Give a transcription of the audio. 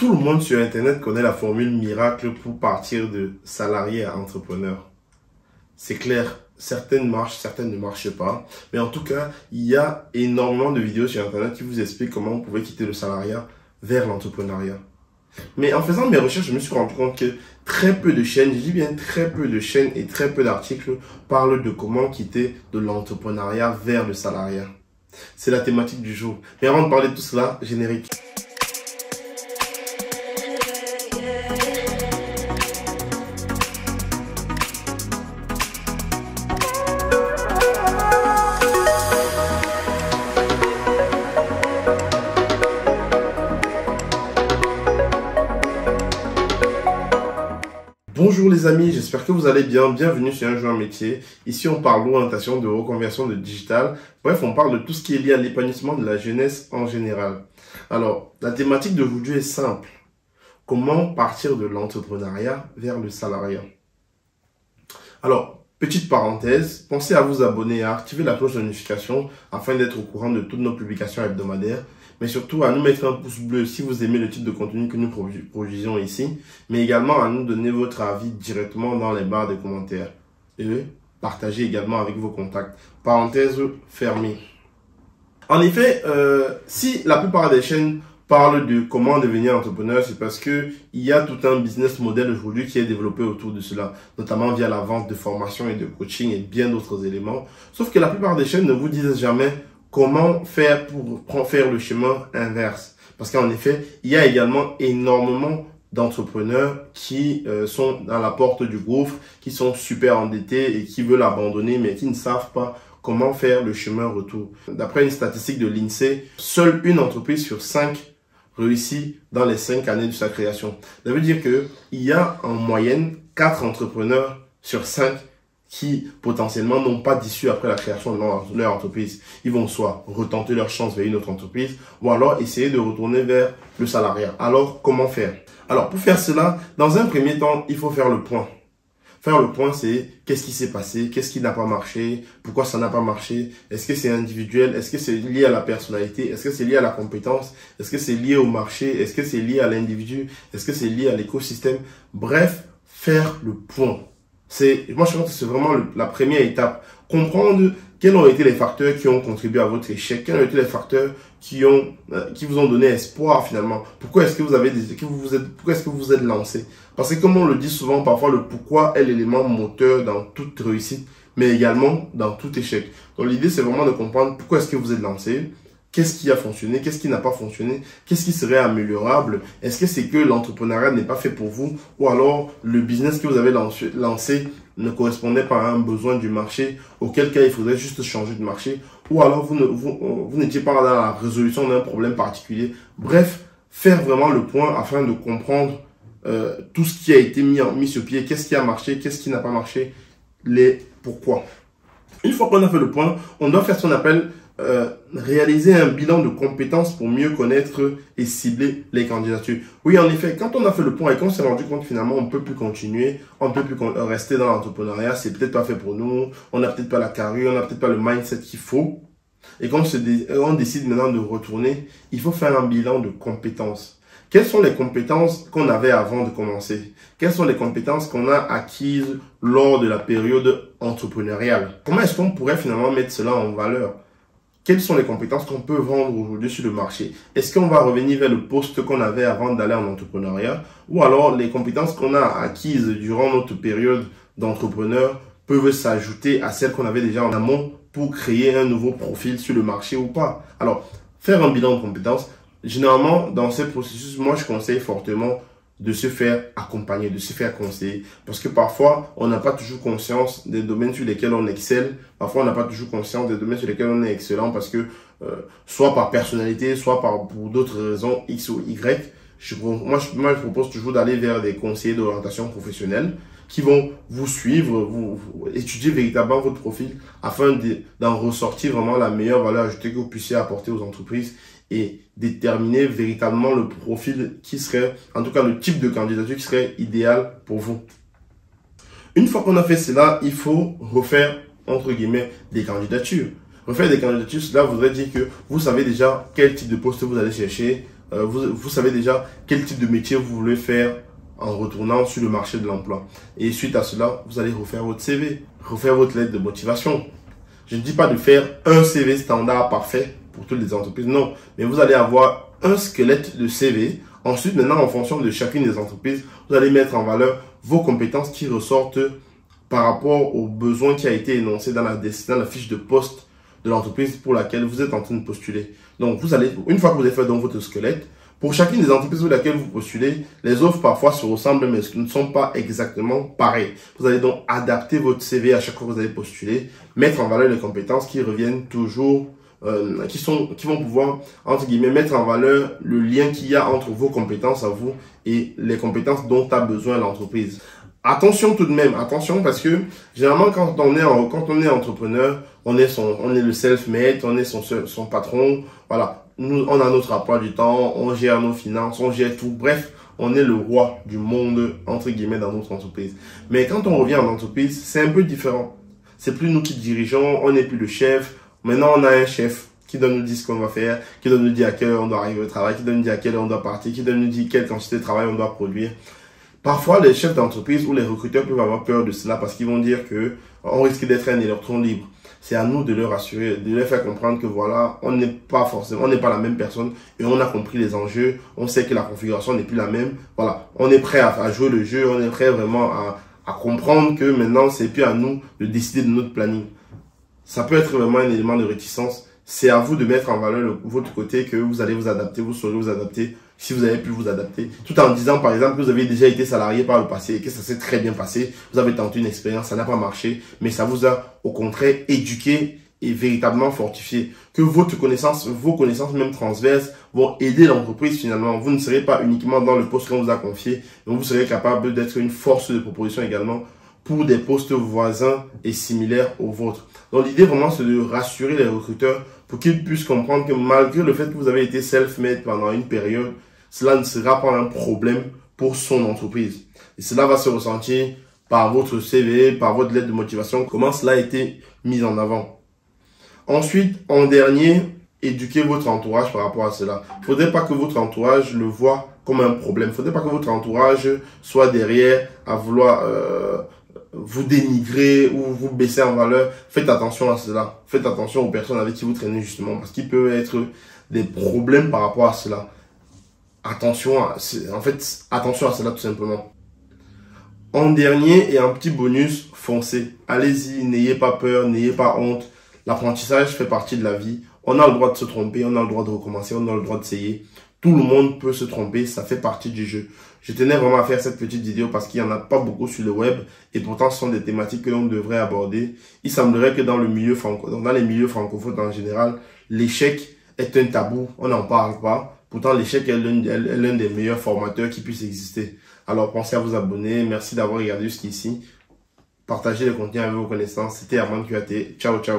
Tout le monde sur Internet connaît la formule miracle pour partir de salarié à entrepreneur. C'est clair, certaines marchent, certaines ne marchent pas. Mais en tout cas, il y a énormément de vidéos sur Internet qui vous expliquent comment vous pouvez quitter le salariat vers l'entrepreneuriat. Mais en faisant mes recherches, je me suis rendu compte que très peu de chaînes, je dis bien très peu de chaînes et très peu d'articles parlent de comment quitter de l'entrepreneuriat vers le salariat. C'est la thématique du jour. Mais avant de parler de tout cela, générique. Bonjour les amis, j'espère que vous allez bien. Bienvenue sur Un Jour Métier. Ici, on parle d'orientation, de reconversion, de digital. Bref, on parle de tout ce qui est lié à l'épanouissement de la jeunesse en général. Alors, la thématique d'aujourd'hui est simple. Comment partir de l'entrepreneuriat vers le salariat? Alors, petite parenthèse, pensez à vous abonner et à activer la cloche de notification afin d'être au courant de toutes nos publications hebdomadaires. Mais surtout à nous mettre un pouce bleu si vous aimez le type de contenu que nous produisons ici, mais également à nous donner votre avis directement dans les barres de commentaires. Et partagez également avec vos contacts. Parenthèse fermée. En effet, si la plupart des chaînes parlent de comment devenir entrepreneur, c'est parce que il y a tout un business model aujourd'hui qui est développé autour de cela, notamment via la vente de formation et de coaching et bien d'autres éléments. Sauf que la plupart des chaînes ne vous disent jamais comment faire pour faire le chemin inverse. Parce qu'en effet, il y a également énormément d'entrepreneurs qui sont dans la porte du gouffre, qui sont super endettés et qui veulent abandonner, mais qui ne savent pas comment faire le chemin retour. D'après une statistique de l'INSEE, seule une entreprise sur 5 réussit dans les 5 années de sa création. Ça veut dire qu'il y a en moyenne 4 entrepreneurs sur 5 qui potentiellement n'ont pas d'issue après la création de leur entreprise. Ils vont soit retenter leur chance vers une autre entreprise ou alors essayer de retourner vers le salariat. Alors, comment faire? Alors, pour faire cela, dans un premier temps, il faut faire le point. Faire le point, c'est qu'est-ce qui s'est passé, qu'est-ce qui n'a pas marché, pourquoi ça n'a pas marché, est-ce que c'est individuel, est-ce que c'est lié à la personnalité, est-ce que c'est lié à la compétence, est-ce que c'est lié au marché, est-ce que c'est lié à l'individu, est-ce que c'est lié à l'écosystème. Bref, faire le point. Moi, je pense que c'est vraiment la première étape. Comprendre quels ont été les facteurs qui ont contribué à votre échec, quels ont été les facteurs qui vous ont donné espoir finalement. Pourquoi est-ce que pourquoi est-ce que vous vous êtes lancé? Parce que comme on le dit souvent, parfois le pourquoi est l'élément moteur dans toute réussite, mais également dans tout échec. Donc l'idée, c'est vraiment de comprendre pourquoi est-ce que vous êtes lancé. Qu'est-ce qui a fonctionné? Qu'est-ce qui n'a pas fonctionné? Qu'est-ce qui serait améliorable? Est-ce que c'est que l'entrepreneuriat n'est pas fait pour vous? Ou alors le business que vous avez lancé ne correspondait pas à un besoin du marché, auquel cas il faudrait juste changer de marché? Ou alors vous n'étiez pas dans la résolution d'un problème particulier? Bref, faire vraiment le point afin de comprendre tout ce qui a été mis sur pied. Qu'est-ce qui a marché? Qu'est-ce qui n'a pas marché? Les pourquoi. Une fois qu'on a fait le point, on doit faire ce qu'on appelle réaliser un bilan de compétences pour mieux connaître et cibler les candidatures. Oui, en effet, quand on a fait le point et qu'on s'est rendu compte finalement on ne peut plus continuer, on ne peut plus rester dans l'entrepreneuriat, c'est peut-être pas fait pour nous, on n'a peut-être pas la carrure, on n'a peut-être pas le mindset qu'il faut, et qu'on on décide maintenant de retourner, il faut faire un bilan de compétences. Quelles sont les compétences qu'on avait avant de commencer? Quelles sont les compétences qu'on a acquises lors de la période entrepreneuriale? Comment est-ce qu'on pourrait finalement mettre cela en valeur? Quelles sont les compétences qu'on peut vendre aujourd'hui sur le marché? Est-ce qu'on va revenir vers le poste qu'on avait avant d'aller en entrepreneuriat? Ou alors les compétences qu'on a acquises durant notre période d'entrepreneur peuvent s'ajouter à celles qu'on avait déjà en amont pour créer un nouveau profil sur le marché ou pas? Alors, faire un bilan de compétences, généralement dans ces processus, moi je conseille fortement de se faire accompagner, de se faire conseiller. Parce que parfois, on n'a pas toujours conscience des domaines sur lesquels on excelle. Parfois, on n'a pas toujours conscience des domaines sur lesquels on est excellent parce que, soit par personnalité, soit pour d'autres raisons X ou Y. Moi, je propose toujours d'aller vers des conseillers d'orientation professionnelle qui vont vous suivre, vous étudier véritablement votre profil afin d'en ressortir vraiment la meilleure valeur ajoutée que vous puissiez apporter aux entreprises et déterminer véritablement le profil qui serait, en tout cas le type de candidature qui serait idéal pour vous. Une fois qu'on a fait cela, il faut refaire, entre guillemets, des candidatures. Refaire des candidatures, cela voudrait dire que vous savez déjà quel type de poste vous allez chercher, vous savez déjà quel type de métier vous voulez faire en retournant sur le marché de l'emploi. Et suite à cela, vous allez refaire votre CV, refaire votre lettre de motivation. Je ne dis pas de faire un CV standard parfait pour toutes les entreprises, non. Mais vous allez avoir un squelette de CV. Ensuite, maintenant, en fonction de chacune des entreprises, vous allez mettre en valeur vos compétences qui ressortent par rapport aux besoins qui a été énoncé dans la fiche de poste de l'entreprise pour laquelle vous êtes en train de postuler. Donc, vous allez, une fois que vous avez fait donc votre squelette, pour chacune des entreprises pour lesquelles vous postulez, les offres parfois se ressemblent mais ne sont pas exactement pareilles. Vous allez donc adapter votre CV à chaque fois que vous allez postuler, mettre en valeur les compétences qui reviennent toujours, qui vont pouvoir, entre guillemets, mettre en valeur le lien qu'il y a entre vos compétences à vous et les compétences dont a besoin l'entreprise. Attention tout de même, attention parce que généralement quand on est entrepreneur, on est le self-made, on est son patron, voilà. Nous, on a notre emploi du temps, on gère nos finances, on gère tout. Bref, on est le roi du monde, entre guillemets, dans notre entreprise. Mais quand on revient en entreprise, c'est un peu différent. C'est plus nous qui dirigeons, on n'est plus le chef. Maintenant, on a un chef qui doit nous dire ce qu'on va faire, qui doit nous dire à quelle heure on doit arriver au travail, qui doit nous dire à quelle heure on doit partir, qui doit nous dire quelle quantité de travail on doit produire. Parfois, les chefs d'entreprise ou les recruteurs peuvent avoir peur de cela parce qu'ils vont dire que on risque d'être un électron libre. C'est à nous de leur assurer, de leur faire comprendre que voilà, on n'est pas la même personne et on a compris les enjeux, on sait que la configuration n'est plus la même. Voilà, on est prêt à jouer le jeu, on est prêt vraiment à comprendre que maintenant, c'est plus à nous de décider de notre planning. Ça peut être vraiment un élément de réticence. C'est à vous de mettre en valeur votre côté que vous allez vous adapter, vous saurez vous adapter si vous avez pu vous adapter. Tout en disant par exemple que vous avez déjà été salarié par le passé et que ça s'est très bien passé. Vous avez tenté une expérience, ça n'a pas marché, mais ça vous a au contraire éduqué et véritablement fortifié. Que vos connaissances même transverses vont aider l'entreprise finalement. Vous ne serez pas uniquement dans le poste qu'on vous a confié, mais vous serez capable d'être une force de proposition également pour des postes voisins et similaires aux vôtres. Donc l'idée vraiment c'est de rassurer les recruteurs pour qu'ils puissent comprendre que malgré le fait que vous avez été self-made pendant une période, cela ne sera pas un problème pour son entreprise. Et cela va se ressentir par votre CV, par votre lettre de motivation, comment cela a été mis en avant. Ensuite, en dernier, éduquez votre entourage par rapport à cela. Il ne faudrait pas que votre entourage le voit comme un problème. Il ne faudrait pas que votre entourage soit derrière à vouloir vous dénigrer ou vous baisser en valeur. Faites attention à cela. Faites attention aux personnes avec qui vous traînez justement parce qu'il peut être des problèmes par rapport à cela. Attention à cela tout simplement. En dernier et un petit bonus, foncez. Allez-y, n'ayez pas peur, n'ayez pas honte. L'apprentissage fait partie de la vie. On a le droit de se tromper, on a le droit de recommencer, on a le droit d'essayer. Tout le monde peut se tromper, ça fait partie du jeu. Je tenais vraiment à faire cette petite vidéo parce qu'il n'y en a pas beaucoup sur le web et pourtant ce sont des thématiques que l'on devrait aborder. Il semblerait que dans les milieux francophones en général, l'échec est un tabou, on n'en parle pas. Pourtant, l'échec est l'un des meilleurs formateurs qui puisse exister. Alors, pensez à vous abonner. Merci d'avoir regardé jusqu'ici. Partagez le contenu avec vos connaissances. C'était Armand QAT. Ciao, ciao.